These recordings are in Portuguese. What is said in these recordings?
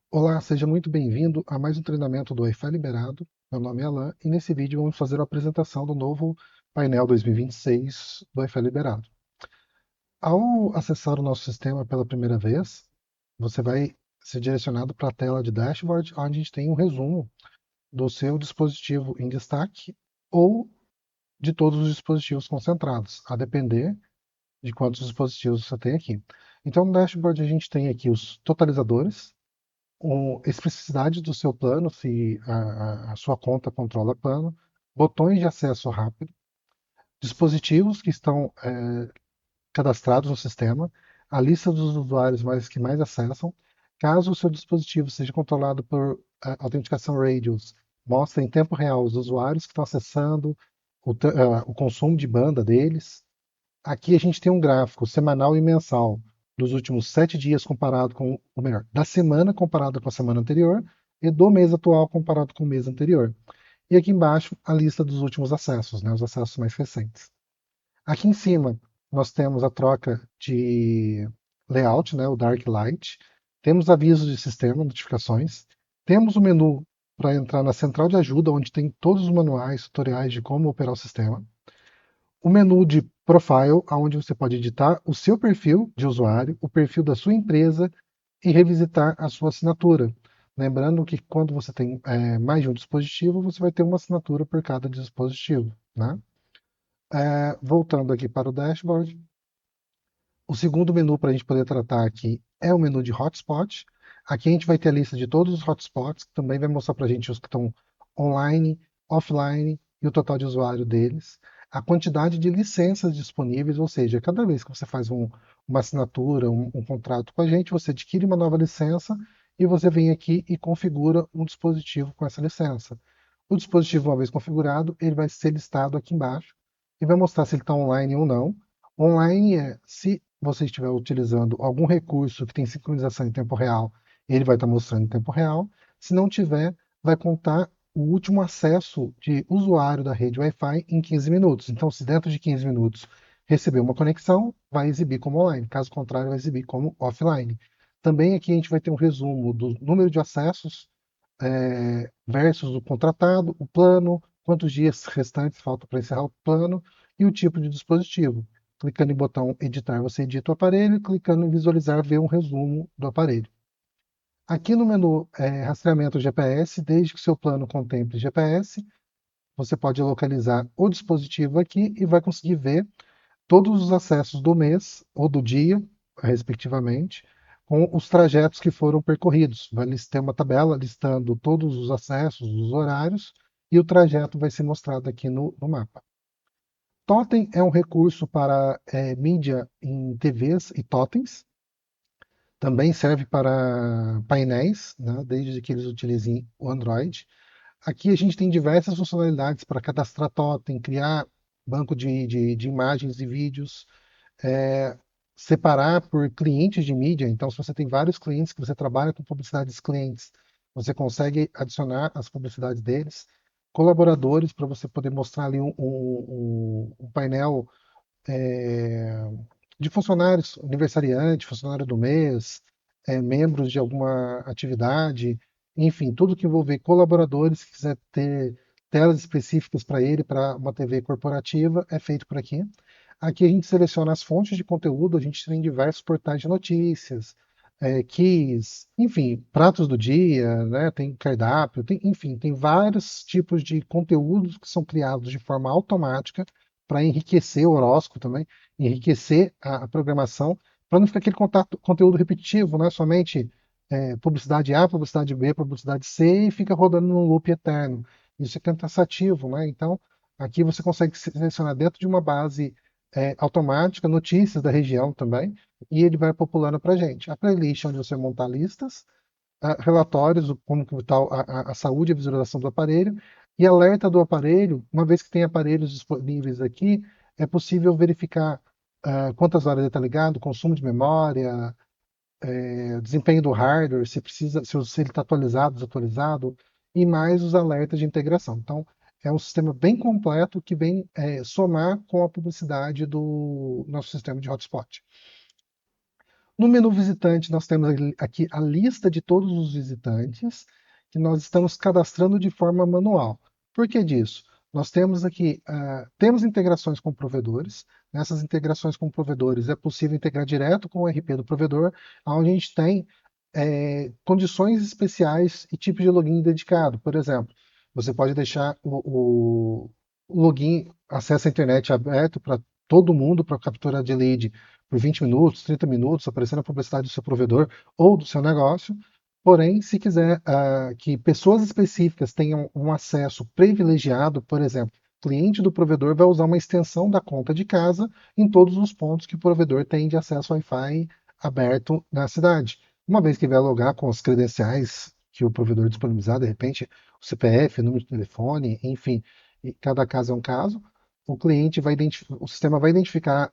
Olá, seja muito bem-vindo a mais um treinamento do Wi-Fi Liberado. Meu nome é Alan e nesse vídeo vamos fazer a apresentação do novo painel 2026 do Wi-Fi Liberado. Ao acessar o nosso sistema pela primeira vez, você vai ser direcionado para a tela de dashboard, onde a gente tem um resumo do seu dispositivo em destaque ou de todos os dispositivos concentrados, a depender de quantos dispositivos você tem aqui. Então, no dashboard a gente tem aqui os totalizadores, especificidade do seu plano, se a sua conta controla plano, botões de acesso rápido, dispositivos que estão cadastrados no sistema, a lista dos usuários que mais acessam. Caso o seu dispositivo seja controlado por autenticação radius, mostra em tempo real os usuários que estão acessando, o consumo de banda deles. Aqui a gente tem um gráfico semanal e mensal dos últimos 7 dias comparado com, ou melhor, da semana comparado com a semana anterior e do mês atual comparado com o mês anterior. E aqui embaixo a lista dos últimos acessos, né, os acessos mais recentes. Aqui em cima nós temos a troca de layout, né, o Dark Light. Temos avisos de sistema, notificações. Temos o menu para entrar na central de ajuda, onde tem todos os manuais, tutoriais de como operar o sistema. O menu de Profile, onde você pode editar o seu perfil de usuário, o perfil da sua empresa e revisitar a sua assinatura. Lembrando que quando você tem mais de um dispositivo, você vai ter uma assinatura por cada dispositivo. Né? Voltando aqui para o dashboard, o segundo menu para a gente poder tratar aqui é o menu de hotspot. Aqui a gente vai ter a lista de todos os hotspots, que também vai mostrar para a gente os que estão online, offline e o total de usuário deles. A quantidade de licenças disponíveis, ou seja, cada vez que você faz uma assinatura, um contrato com a gente, você adquire uma nova licença e você vem aqui e configura um dispositivo com essa licença. O dispositivo, uma vez configurado, ele vai ser listado aqui embaixo e vai mostrar se ele está online ou não. Online é se você estiver utilizando algum recurso que tem sincronização em tempo real, ele vai estar mostrando em tempo real. Se não tiver, vai contar o último acesso de usuário da rede Wi-Fi em 15 minutos. Então, se dentro de 15 minutos receber uma conexão, vai exibir como online. Caso contrário, vai exibir como offline. Também aqui a gente vai ter um resumo do número de acessos versus o contratado, o plano, quantos dias restantes faltam para encerrar o plano e o tipo de dispositivo. Clicando em botão editar, você edita o aparelho, clicando em visualizar, vê um resumo do aparelho. Aqui no menu rastreamento GPS, desde que o seu plano contemple GPS, você pode localizar o dispositivo aqui e vai conseguir ver todos os acessos do mês ou do dia, respectivamente, com os trajetos que foram percorridos. Vai ter uma tabela listando todos os acessos, os horários, e o trajeto vai ser mostrado aqui no mapa. Totem é um recurso para mídia em TVs e totens. Também serve para painéis, né, desde que eles utilizem o Android. Aqui a gente tem diversas funcionalidades para cadastrar totem, criar banco de imagens e vídeos, é, separar por clientes de mídia. Então, se você tem vários clientes que você trabalha com publicidades clientes, você consegue adicionar as publicidades deles. Colaboradores, para você poder mostrar ali um painel é, de funcionários, aniversariante, funcionário do mês, membros de alguma atividade, enfim, tudo que envolver colaboradores, que quiser ter telas específicas para ele, para uma TV corporativa, é feito por aqui. Aqui a gente seleciona as fontes de conteúdo, a gente tem diversos portais de notícias, keys, enfim, pratos do dia, né, tem cardápio, enfim, tem vários tipos de conteúdos que são criados de forma automática para enriquecer o horóscopo também, enriquecer a programação, para não ficar aquele conteúdo repetitivo, né, somente publicidade A, publicidade B, publicidade C e fica rodando num loop eterno. Isso é cansativo, né? Então, aqui você consegue selecionar dentro de uma base automática, notícias da região também, e ele vai populando para a gente. A playlist onde você monta listas, relatórios, como está a saúde e a visualização do aparelho, e alerta do aparelho, uma vez que tem aparelhos disponíveis aqui, é possível verificar quantas horas ele está ligado, consumo de memória, desempenho do hardware, se precisa, se ele está atualizado, desatualizado, e mais os alertas de integração. Então, é um sistema bem completo que vem somar com a publicidade do nosso sistema de hotspot. No menu visitante, nós temos aqui a lista de todos os visitantes que nós estamos cadastrando de forma manual. Por que disso? Nós temos aqui, temos integrações com provedores. Nessas integrações com provedores é possível integrar direto com o RP do provedor, onde a gente tem condições especiais e tipos de login dedicado. Por exemplo, você pode deixar o login, acesso à internet aberto para todo mundo para captura de lead por 20 minutos, 30 minutos, aparecendo a publicidade do seu provedor ou do seu negócio. Porém, se quiser que pessoas específicas tenham um acesso privilegiado, por exemplo, o cliente do provedor vai usar uma extensão da conta de casa em todos os pontos que o provedor tem de acesso Wi-Fi aberto na cidade. Uma vez que vai logar com as credenciais que o provedor disponibilizar, de repente, o CPF, o número de telefone, enfim, e cada caso é um caso, o sistema vai identificar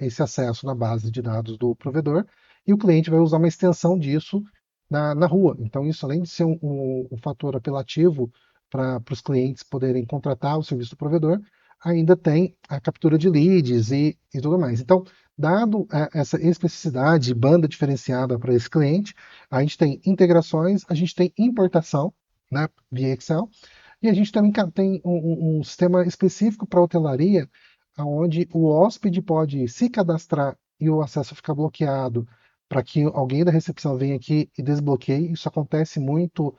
esse acesso na base de dados do provedor e o cliente vai usar uma extensão disso na rua. Então, isso além de ser um fator apelativo para os clientes poderem contratar o serviço do provedor, ainda tem a captura de leads e tudo mais. Então, dado essa especificidade, banda diferenciada para esse cliente, a gente tem integrações, a gente tem importação, né, via Excel, e a gente também tem um sistema específico para hotelaria, onde o hóspede pode se cadastrar e o acesso ficar bloqueado para que alguém da recepção venha aqui e desbloqueie. Isso acontece muito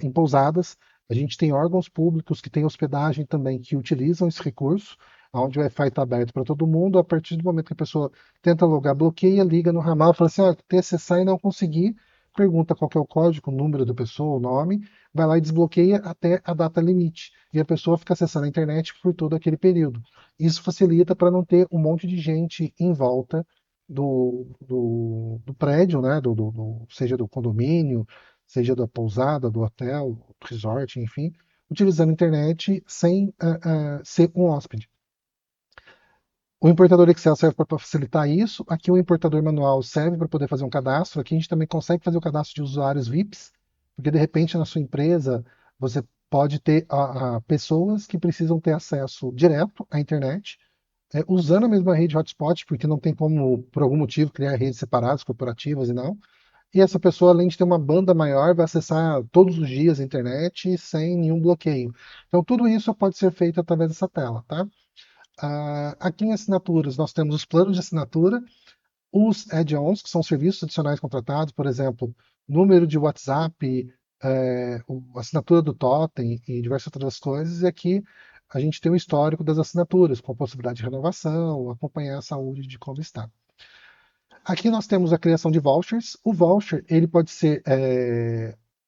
em pousadas. A gente tem órgãos públicos que têm hospedagem também que utilizam esse recurso, onde o Wi-Fi está aberto para todo mundo. A partir do momento que a pessoa tenta logar, bloqueia, liga no ramal, fala assim: ó, tentei acessar e não consegui. Pergunta qual que é o código, o número da pessoa, o nome, vai lá e desbloqueia até a data limite. E a pessoa fica acessando a internet por todo aquele período. Isso facilita para não ter um monte de gente em volta do prédio, né? Seja do condomínio, seja da pousada, do hotel, do resort, enfim, utilizando a internet sem ser um hóspede. O importador Excel serve para facilitar isso. Aqui o importador manual serve para poder fazer um cadastro. Aqui a gente também consegue fazer o cadastro de usuários VIPs, porque de repente na sua empresa você pode ter pessoas que precisam ter acesso direto à internet, usando a mesma rede hotspot, porque não tem como, por algum motivo, criar redes separadas, corporativas e não. E essa pessoa, além de ter uma banda maior, vai acessar todos os dias a internet sem nenhum bloqueio. Então, tudo isso pode ser feito através dessa tela, tá? Aqui em assinaturas, nós temos os planos de assinatura, os add-ons, que são serviços adicionais contratados, por exemplo, número de WhatsApp, assinatura do Totem e diversas outras coisas. E aqui a gente tem o histórico das assinaturas, com a possibilidade de renovação, acompanhar a saúde de como está. Aqui nós temos a criação de vouchers. O voucher ele pode ser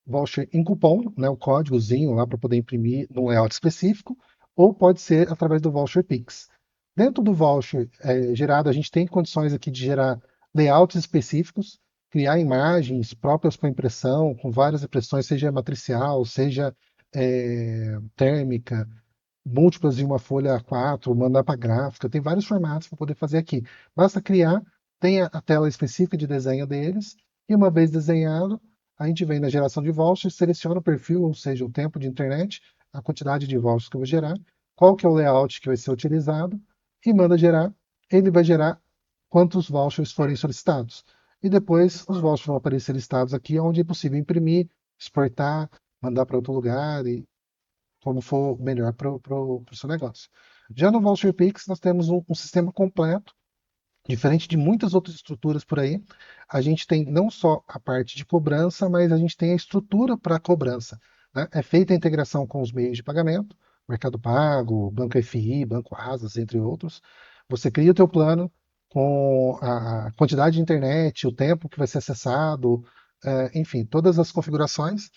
voucher em cupom, né, o códigozinho lá para poder imprimir num layout específico, ou pode ser através do voucher Pix. Dentro do voucher gerado, a gente tem condições aqui de gerar layouts específicos, criar imagens próprias para impressão, com várias impressões, seja matricial, seja térmica, múltiplas de uma folha A4, mandar para gráfica, tem vários formatos para poder fazer aqui. Basta criar, tem a tela específica de desenho deles, e uma vez desenhado, a gente vem na geração de vouchers, seleciona o perfil, ou seja, o tempo de internet, a quantidade de vouchers que eu vou gerar, qual que é o layout que vai ser utilizado, e manda gerar. Ele vai gerar quantos vouchers forem solicitados. E depois os vouchers vão aparecer listados aqui, onde é possível imprimir, exportar, mandar para outro lugar e como for melhor para o seu negócio. Já no Voucher Pix, nós temos um sistema completo, diferente de muitas outras estruturas por aí. A gente tem não só a parte de cobrança, mas a gente tem a estrutura para cobrança. Né? É feita a integração com os meios de pagamento, Mercado Pago, Banco FI, Banco Asas, entre outros. Você cria o teu plano com a quantidade de internet, o tempo que vai ser acessado, enfim, todas as configurações.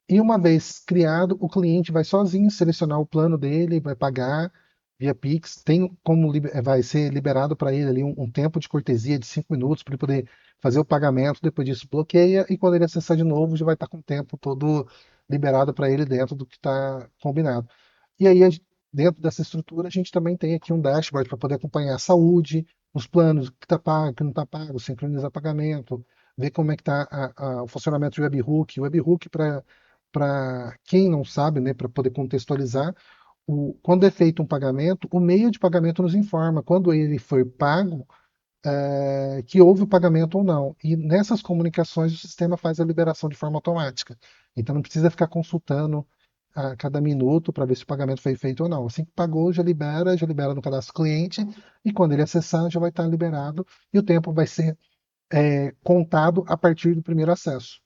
E uma vez criado, o cliente vai sozinho selecionar o plano dele, vai pagar via Pix, tem como vai ser liberado para ele ali um tempo de cortesia de 5 minutos para ele poder fazer o pagamento, depois disso bloqueia e quando ele acessar de novo já vai estar com o tempo todo liberado para ele dentro do que está combinado. E aí, dentro dessa estrutura, a gente também tem aqui um dashboard para poder acompanhar a saúde, os planos, o que está pago, o que não está pago, sincronizar pagamento, ver como é que está o funcionamento do webhook. O webhook, para quem não sabe, né, para poder contextualizar, quando é feito um pagamento, o meio de pagamento nos informa. Quando ele for pago, que houve o pagamento ou não. E nessas comunicações o sistema faz a liberação de forma automática. Então não precisa ficar consultando a cada minuto para ver se o pagamento foi feito ou não. Assim que pagou, já libera no cadastro cliente, e quando ele acessar, já vai estar liberado, e o tempo vai ser contado a partir do primeiro acesso.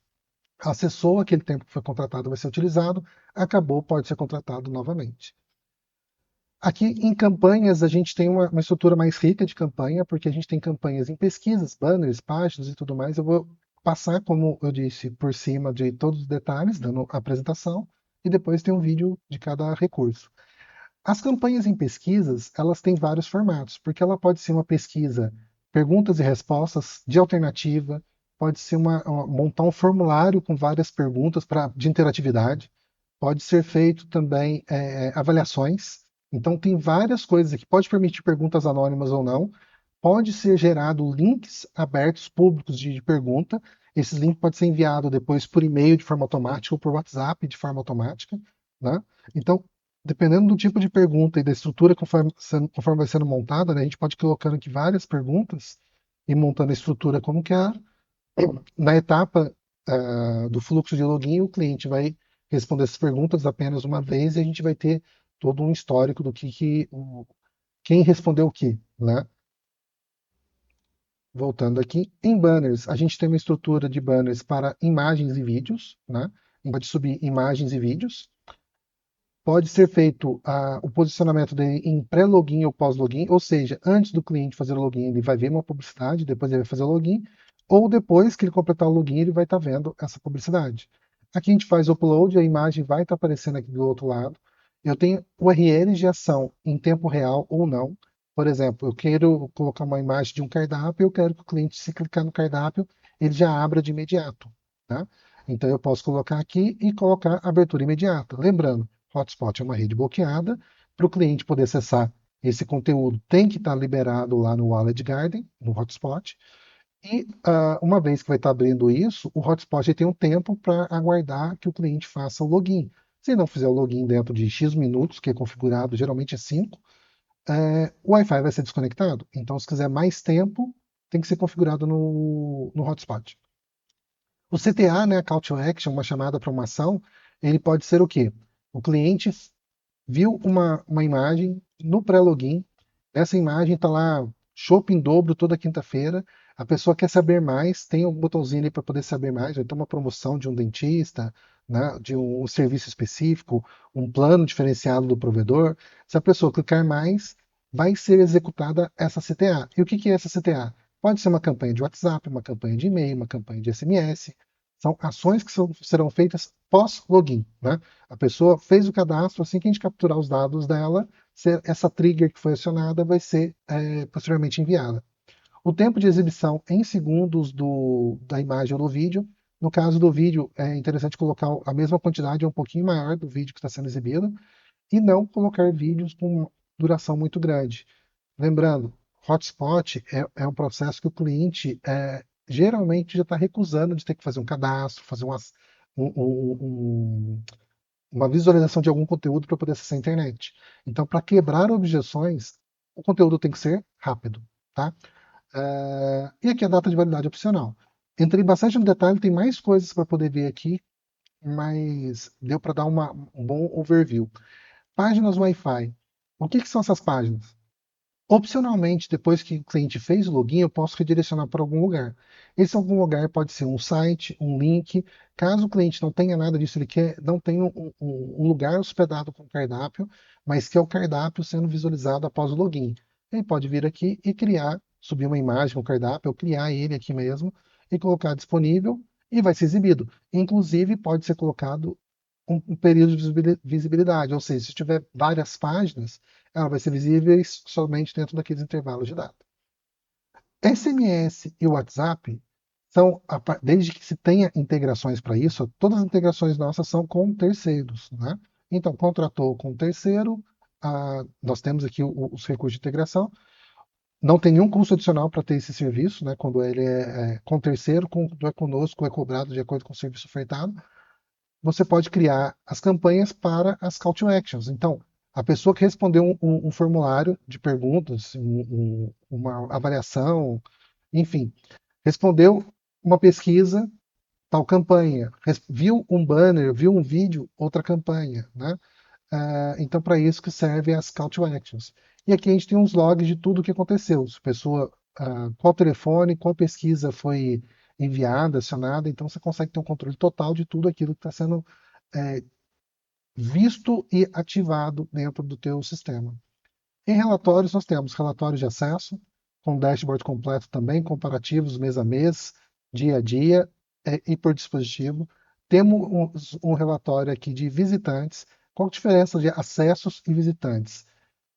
Acessou, aquele tempo que foi contratado vai ser utilizado, acabou, pode ser contratado novamente. Aqui em campanhas a gente tem uma estrutura mais rica de campanha, porque a gente tem campanhas em pesquisas, banners, páginas e tudo mais. Eu vou passar, como eu disse, por cima de todos os detalhes, dando a apresentação, e depois tem um vídeo de cada recurso. As campanhas em pesquisas, elas têm vários formatos, porque ela pode ser uma pesquisa perguntas e respostas de alternativa, pode ser montar um formulário com várias perguntas de interatividade, pode ser feito também avaliações. Então tem várias coisas aqui, pode permitir perguntas anônimas ou não, pode ser gerado links abertos públicos de pergunta. Esses links podem ser enviados depois por e-mail de forma automática ou por WhatsApp de forma automática, né? Então, dependendo do tipo de pergunta e da estrutura conforme vai sendo montada, né, a gente pode ir colocando aqui várias perguntas e montando a estrutura como que é. Na etapa do fluxo de login, o cliente vai responder essas perguntas apenas uma vez, e a gente vai ter todo um histórico do quem respondeu o que, né? Voltando aqui, em banners, a gente tem uma estrutura de banners para imagens e vídeos, né? A gente pode subir imagens e vídeos. Pode ser feito o posicionamento dele em pré-login ou pós-login, ou seja, antes do cliente fazer o login, ele vai ver uma publicidade, depois ele vai fazer o login, ou depois que ele completar o login, ele vai estar vendo essa publicidade. Aqui a gente faz o upload, a imagem vai estar aparecendo aqui do outro lado. Eu tenho URLs de ação em tempo real ou não. Por exemplo, eu quero colocar uma imagem de um cardápio, eu quero que o cliente, se clicar no cardápio, ele já abra de imediato, tá? Então eu posso colocar aqui e colocar abertura imediata. Lembrando, Hotspot é uma rede bloqueada. Para o cliente poder acessar esse conteúdo, tem que estar liberado lá no Wallet Garden, no Hotspot. E uma vez que vai estar abrindo isso, o Hotspot tem um tempo para aguardar que o cliente faça o login. Se não fizer o login dentro de X minutos, que é configurado, geralmente é 5, o Wi-Fi vai ser desconectado. Então, se quiser mais tempo, tem que ser configurado no Hotspot. O CTA, né, Call to Action, uma chamada para uma ação, ele pode ser o quê? O cliente viu uma imagem no pré-login, essa imagem está lá, chopp em dobro toda quinta-feira, a pessoa quer saber mais, tem um botãozinho ali para poder saber mais, vai ter uma promoção de um dentista, né, de um serviço específico, um plano diferenciado do provedor. Se a pessoa clicar mais, vai ser executada essa CTA. E o que é essa CTA? Pode ser uma campanha de WhatsApp, uma campanha de e-mail, uma campanha de SMS. São ações que serão feitas pós-login, né? A pessoa fez o cadastro, assim que a gente capturar os dados dela, essa trigger que foi acionada vai ser posteriormente enviada. O tempo de exibição em segundos da imagem ou do vídeo. No caso do vídeo, é interessante colocar a mesma quantidade, um pouquinho maior do vídeo que está sendo exibido, e não colocar vídeos com duração muito grande. Lembrando, hotspot é um processo que o cliente geralmente já está recusando de ter que fazer um cadastro, fazer um, uma visualização de algum conteúdo para poder acessar a internet. Então, para quebrar objeções, o conteúdo tem que ser rápido, tá? E aqui a data de validade opcional. Entrei bastante no detalhe, tem mais coisas para poder ver aqui, mas deu para dar um bom overview. Páginas Wi-Fi. O que são essas páginas? Opcionalmente, depois que o cliente fez o login, eu posso redirecionar para algum lugar. Esse algum lugar pode ser um site, um link. Caso o cliente não tenha nada disso, ele quer, não tenha um lugar hospedado com cardápio, mas que é o cardápio sendo visualizado após o login. Ele pode vir aqui e criar, subir uma imagem com o cardápio, ou criar ele aqui mesmo e colocar disponível, e vai ser exibido. Inclusive, pode ser colocado um período de visibilidade, ou seja, se tiver várias páginas, ela vai ser visível somente dentro daqueles intervalos de data. SMS e WhatsApp são, desde que se tenha integrações para isso, todas as integrações nossas são com terceiros, né? Então, contratou com terceiro, nós temos aqui os recursos de integração, não tem nenhum custo adicional para ter esse serviço, né? Quando ele é com terceiro, quando é conosco, é cobrado de acordo com o serviço ofertado. Você pode criar as campanhas para as call to actions. Então, A pessoa que respondeu um formulário de perguntas, uma avaliação, enfim, respondeu uma pesquisa, tal campanha, viu um banner, viu um vídeo, outra campanha, né? Então, para isso que servem as call to actions. E aqui a gente tem uns logs de tudo o que aconteceu. Se a pessoa, qual telefone, qual pesquisa foi enviada, acionada. Então, você consegue ter um controle total de tudo aquilo que está sendo é, visto e ativado dentro do teu sistema. Em relatórios, nós temos relatórios de acesso, com dashboard completo também, comparativos mês a mês, dia a dia e por dispositivo. Temos um relatório aqui de visitantes. Qual a diferença de acessos e visitantes?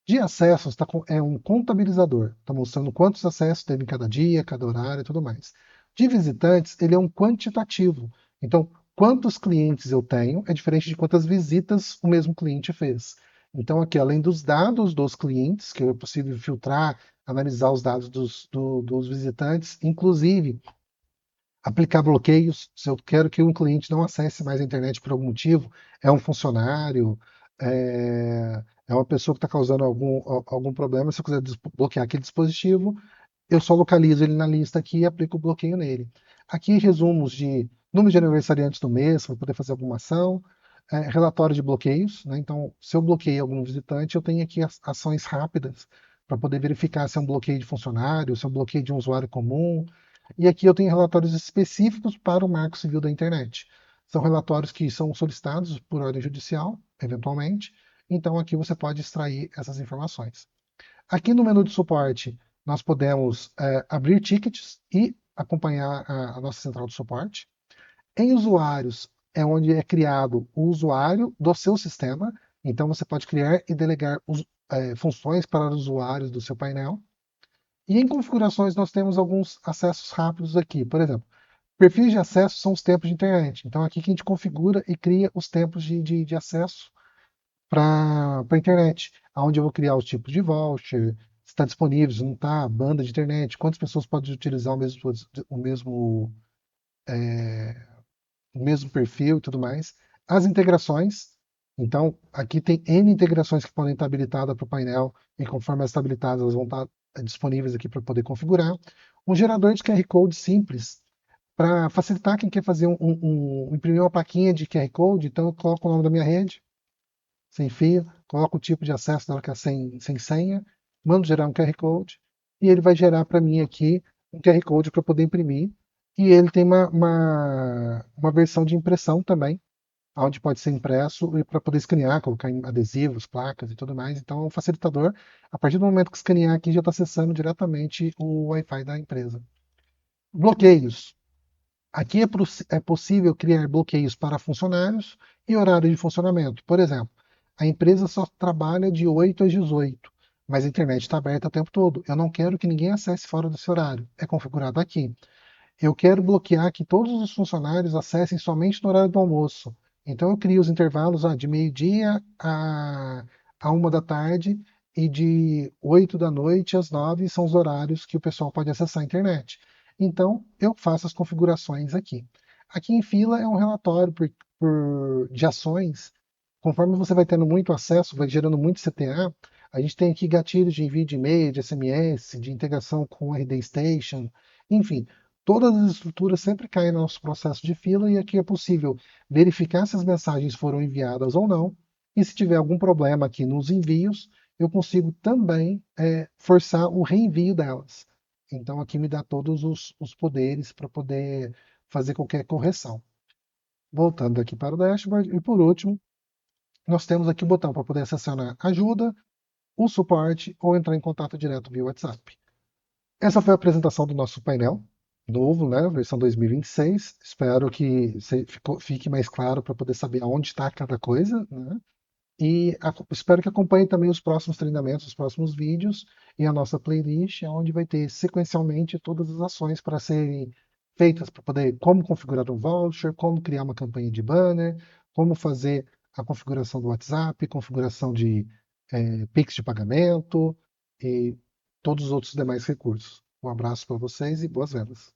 De acessos é um contabilizador, está mostrando quantos acessos teve em cada dia, cada horário e tudo mais. De visitantes, ele é um quantitativo. Então, quantos clientes eu tenho é diferente de quantas visitas o mesmo cliente fez. Então, aqui, além dos dados dos clientes, que é possível filtrar, analisar os dados dos visitantes, inclusive aplicar bloqueios. Se eu quero que um cliente não acesse mais a internet por algum motivo, é um funcionário, é uma pessoa que está causando algum problema. Se eu quiser bloquear aquele dispositivo, eu só localizo ele na lista aqui e aplico o bloqueio nele. Aqui, resumos de número de aniversariantes do mês, para poder fazer alguma ação, relatório de bloqueios, né? Então, se eu bloqueei algum visitante, eu tenho aqui ações rápidas para poder verificar se é um bloqueio de funcionário, se é um bloqueio de um usuário comum. E aqui eu tenho relatórios específicos para o Marco Civil da Internet. São relatórios que são solicitados por ordem judicial, eventualmente. Então, aqui você pode extrair essas informações. Aqui no menu de suporte, nós podemos abrir tickets e acompanhar a nossa central de suporte. Em usuários, é onde é criado o usuário do seu sistema. Então, você pode criar e delegar funções para os usuários do seu painel. E em configurações, nós temos alguns acessos rápidos aqui. Por exemplo, perfis de acesso são os tempos de internet. Então, aqui que a gente configura e cria os tempos de acesso para a internet, onde eu vou criar os tipos de voucher, se está disponível, se não está, banda de internet, quantas pessoas podem utilizar o mesmo perfil e tudo mais. As integrações, então aqui tem N integrações que podem estar habilitadas para o painel, e conforme elas estão habilitadas, elas vão estar disponíveis aqui para poder configurar. Um gerador de QR Code simples, para facilitar quem quer fazer imprimir uma plaquinha de QR Code, então eu coloco o nome da minha rede, sem fio, coloco o tipo de acesso na hora que é sem senha, mando gerar um QR Code e ele vai gerar para mim aqui um QR Code para poder imprimir. E ele tem uma versão de impressão também, onde pode ser impresso e para poder escanear, colocar em adesivos, placas e tudo mais. Então é um facilitador. A partir do momento que escanear aqui, já está acessando diretamente o Wi-Fi da empresa. Bloqueios. Aqui é possível criar bloqueios para funcionários e horário de funcionamento. Por exemplo, a empresa só trabalha de 8 às 18, mas a internet está aberta o tempo todo. Eu não quero que ninguém acesse fora desse horário. É configurado aqui. Eu quero bloquear que todos os funcionários acessem somente no horário do almoço. Então eu crio os intervalos de meio-dia a 1 da tarde e de 8 da noite às 9 são os horários que o pessoal pode acessar a internet. Então eu faço as configurações aqui. Aqui em fila é um relatório de ações. Conforme você vai tendo muito acesso, vai gerando muito CTA, a gente tem aqui gatilhos de envio de e-mail, de SMS, de integração com o RD Station, enfim, todas as estruturas sempre caem no nosso processo de fila e aqui é possível verificar se as mensagens foram enviadas ou não. E se tiver algum problema aqui nos envios, eu consigo também forçar o reenvio delas. Então aqui me dá todos os poderes para poder fazer qualquer correção. Voltando aqui para o dashboard. E por último, nós temos aqui o botão para poder acessar ajuda, o suporte ou entrar em contato direto via WhatsApp. Essa foi a apresentação do nosso painel novo, né, versão 2026. Espero que fique mais claro para poder saber aonde está cada coisa, né? E espero que acompanhe também os próximos treinamentos, os próximos vídeos e a nossa playlist, onde vai ter sequencialmente todas as ações para serem feitas para poder como configurar um voucher, como criar uma campanha de banner, como fazer a configuração do WhatsApp, configuração de Pix de pagamento e todos os outros demais recursos. Um abraço para vocês e boas vendas.